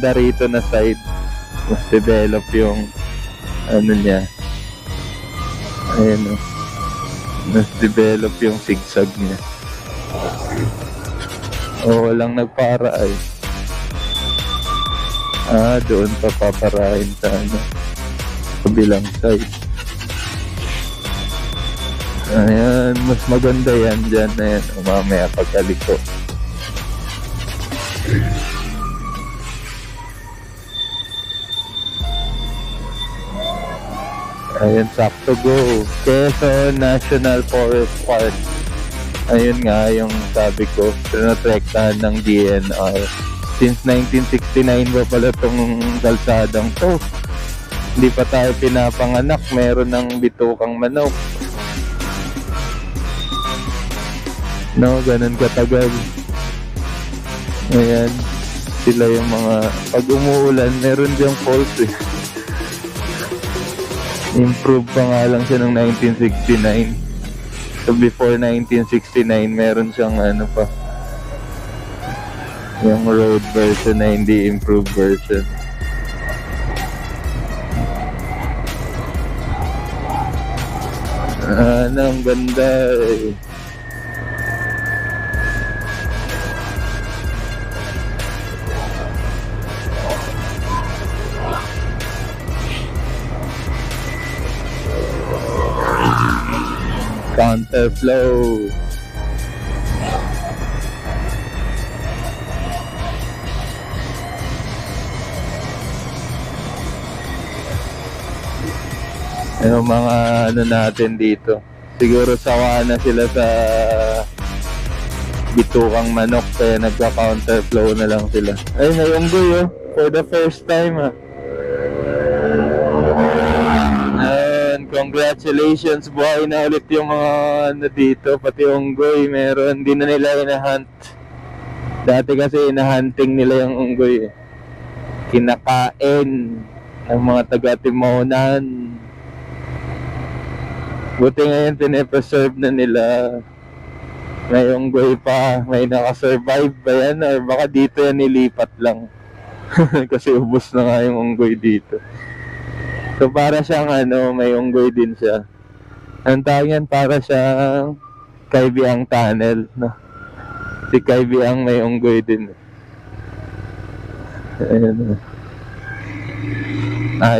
banda rito na side, mas develop yung ano niya. Ayan o. Mas develop yung zigzag niya. O, walang nagpara ay. Doon pa paparahin sa ano, kabilang side. Ayan, mas maganda yan dyan. Ayan, mamaya pagkaliko. Ayan, sakto go. Quezon National Forest Park. Ayun nga yung sabi ko, tinatrektahan ng DNR. Since 1969 ba pala itong kalsadang to. Hindi pa tayo pinapanganak, meron ng bitukang manok. No, ganun katagal. Ayan, sila yung mga, pag umuulan, meron diyang fault eh. Improve pa nga lang siya ng 1969. So before 1969, meron siyang ano pa, yung road version na hindi improved version. Ang ganda eh. Counterflow. Yung mga ano natin dito, siguro sawa na sila sa bitukang manok kaya nagka-counterflow na lang sila. Ay, nayunggoy oh, for the first time ah. And congratulations, buhay na ulit yung mga ano dito, pati unggoy meron, di na nila ina-hunt. Dati kasi ina-hunting nila yung unggoy eh. Kinakain ng mga taga-Timonan. Buti ngayon pinapreserve na nila. May unggoy pa, may nakasurvive ba yan or baka dito yan nilipat lang. Kasi ubos na nga yung unggoy dito. So para siyang ano, may unggoy din siya. Ang tawag yan, para siyang Kaibiang Tunnel, no? Si Kaibiang may unggoy din. Ayan.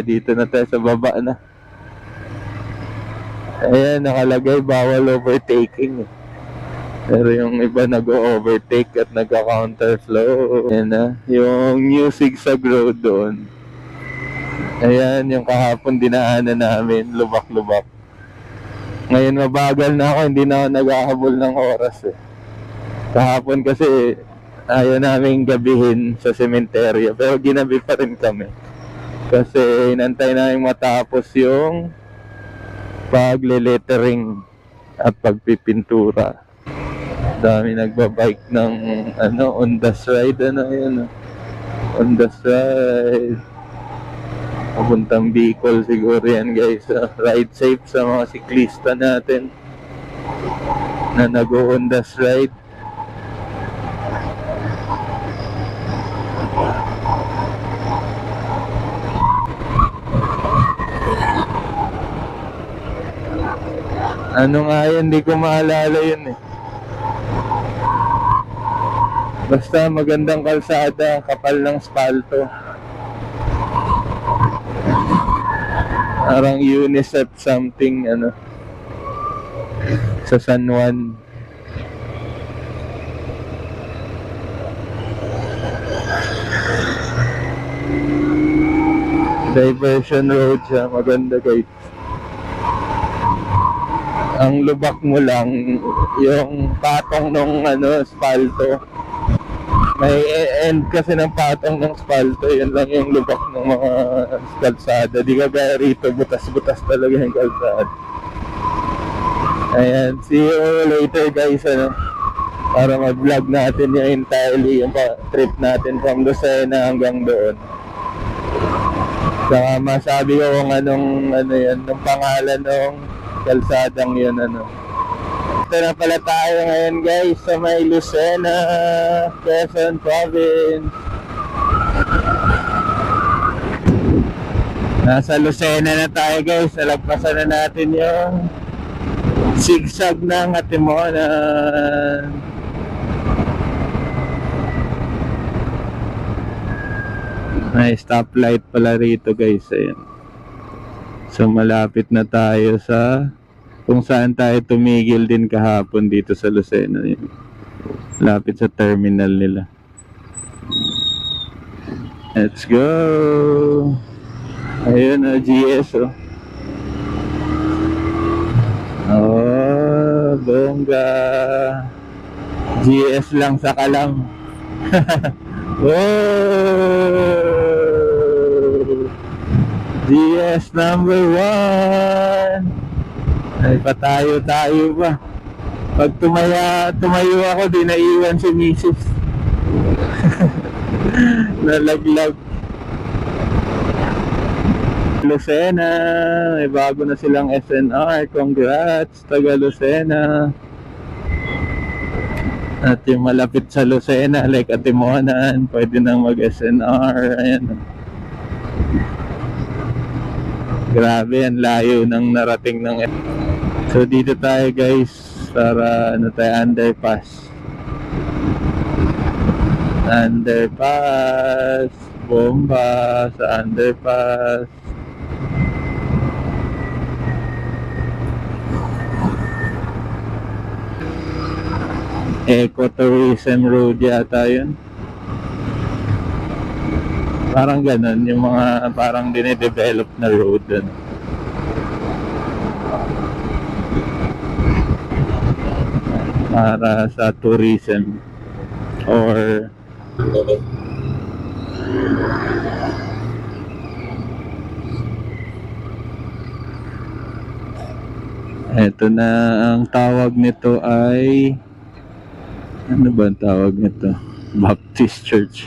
Dito na tayo sa baba na. Ayan, nakalagay bawal overtaking. Pero yung iba nag-overtake at nagka-counterflow. Ayan na, yung new zigzag road doon. Ayan, yung kahapon dinaanan namin, lubak-lubak. Ngayon mabagal na ako, hindi na ako naghahabol ng oras eh. Kahapon kasi ayaw namin gabihin sa sementeryo, pero ginabi pa rin kami. Kasi inantay namin matapos yung pagle-lettering at pagpipintura. Dami nagbabike ng ano, Ondas Ride, ano yun, Ondas Ride. Papuntang Bicol siguro yan guys. Ride safe sa mga siklista natin na nag-Ondas Ride. Ano nga yun, hindi ko maalala yun eh. Basta magandang kalsada, kapal ng spalto. Parang UNICEF something ano, sa San Juan. Diversion road siya, maganda guys. Ang lubak mo lang yung patong ng ano, spalto. May end kasi ng patong ng spalto, yun lang yung lubak ng mga kalsada. Di ka gaya rito, butas-butas talaga yung kalsada. Ayan, see you later guys, ano, para mag-vlog natin yung entirely yung trip natin from Lucena hanggang doon. Saka masabi ko kung anong ano yan, yung pangalan ng kalsadang yun, ano. Ito na pala tayo ngayon guys sa may Lucena, Quezon Province. Nasa Lucena na tayo guys. Nalagpasan na natin yung zigzag ng Atimonan. May stoplight pala rito guys. Ayan. So malapit na tayo sa kung saan tayo tumigil din kahapon dito sa Lucena. Ayan. Lapit sa terminal nila. Let's go. Ayun o, GS o. Oh, bongga. GS lang sa Kalam. Oh, GS number 1. Ay, patayo tayo ba? Pag tumayo ako, di naiwan si Mrs. Nalaglag. Lucena, may bago na silang SNR. Congrats, taga Lucena. At yung malapit sa Lucena, like Atimonan, pwede nang mag-SNR. Ayan. Grabe, ang layo ng narating ng. So dito tayo guys, para ano tayo, underpass. Underpass, bomba sa underpass. Ecotourism Road yata yun. Parang ganun, yung mga parang dine-develop na road dun. Para sa tourism or eto na, ang tawag nito ay ano ba ang tawag nito? Baptist Church.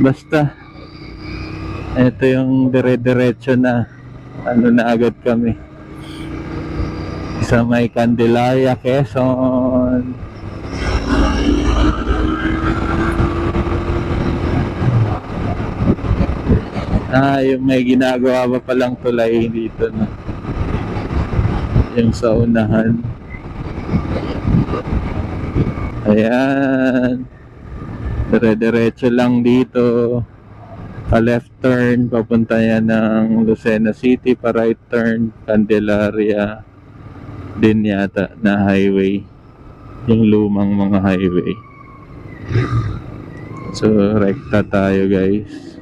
Basta eto yung dire-diretso na ano na agad kami sa may Candelaria, Quezon. Yung may ginagawa pa palang tulay dito na yung sa unahan. Ayan, dire-diretso lang dito, pa left turn papunta yan ng Lucena City, pa right turn Candelaria din yata na highway, yung lumang mga highway. So rekta tayo guys.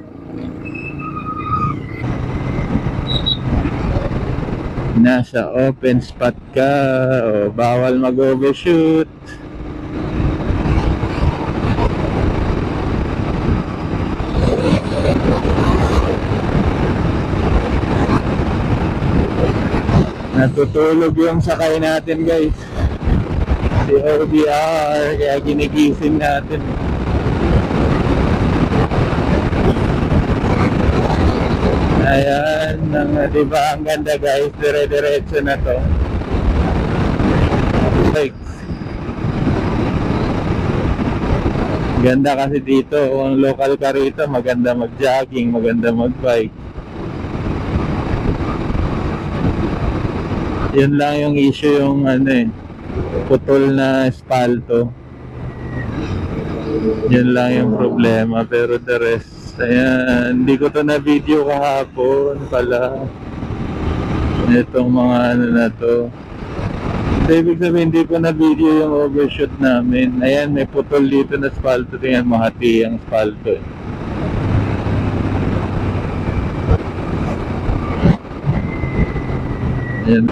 Nasa open spot ka, o bawal mag-overshoot. Natutulog yung sakay natin guys, si OBR, kaya ginigising natin. Ayan, diba ang ganda guys, dire-diretso na to. Ganda kasi dito, kung local ka rito, maganda mag-jogging, maganda mag-bike. Yun lang yung issue, yung putol na espalto. Yun lang yung problema, pero the rest, ayan, hindi ko to na video kahapon pala. Itong mga na to. So, ibig sabihin, hindi ko na video yung overshoot namin. Ayan, may putol dito na espalto. Tingnan, mahati ang espalto. Ayan.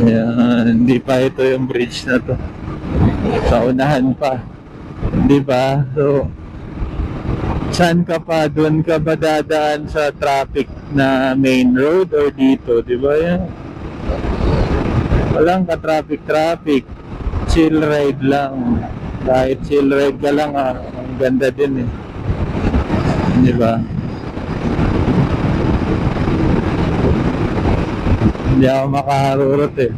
Ayan, hindi pa ito yung bridge na to. Sa unahan pa. Hindi pa. So, Saan ka pa? Doon ka ba dadaan sa traffic na main road or dito? Di ba yan? Walang ka-traffic. Chill ride lang. Kahit chill ride ka lang, ang ganda din eh. Di ba? Hindi ako makaharurot eh.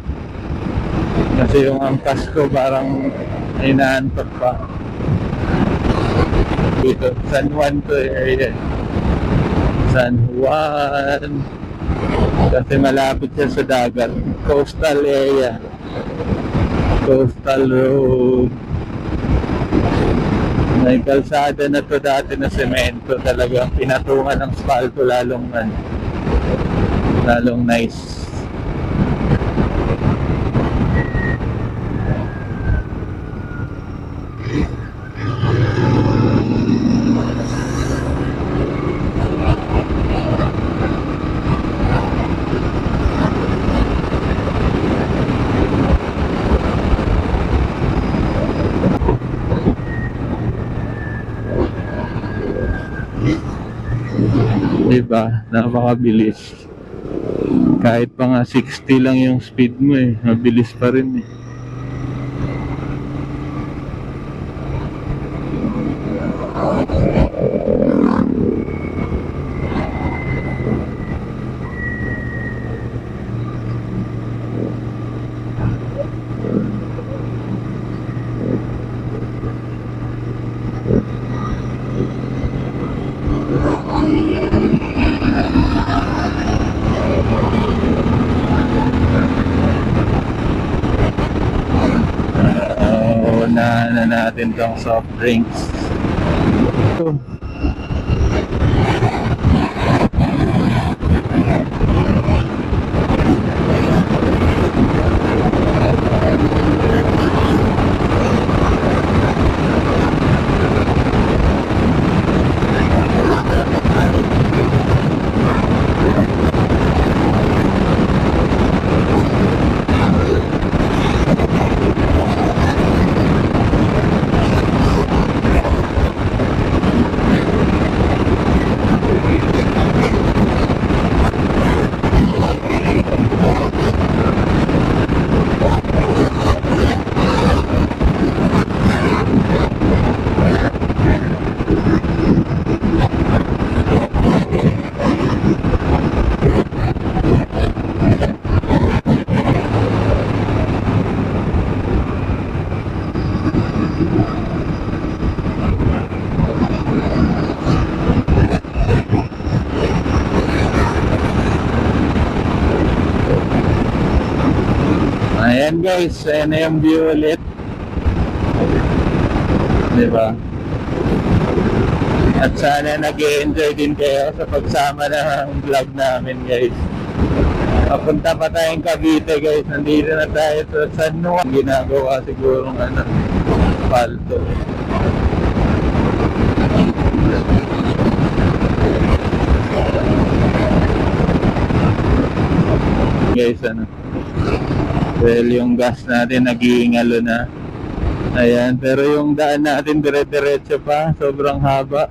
Kasi yung angkas ko parang inaantok pa. Dito, San Juan to area. San Juan. Kasi malapit siya sa dagat. Coastal area. Coastal road. May kalsada na to dati na semento. Talagang pinatungan ng asfalto lalong nice. Diba? Napakabilis. Kahit pa nga 60 lang yung speed mo eh, mabilis pa rin eh. Unahan na natin tong soft drinks. Ito. Ayan guys, ayan na yung view ulit. Diba? At sana nag-i-enjoy din kayo sa pagsama ng vlog namin guys. Papunta pa tayong Cavite guys. Nandito na tayo sa San Juan. Ginagawa siguro ng palto. Guys, well, yung gas natin nag-iingalo na. Ayan, pero yung daan natin dire-diretso pa, sobrang haba.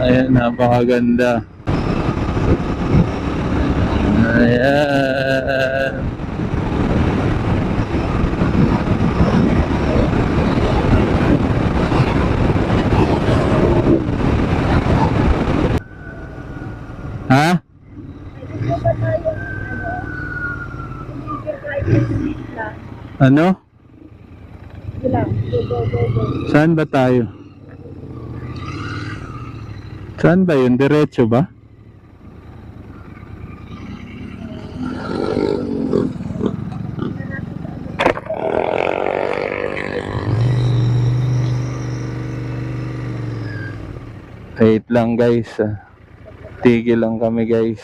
Ayan, napakaganda. Ayan. Ha? Ano? Saan ba tayo? Saan ba yun? Diretso ba? Wait lang guys. Tigil lang kami guys.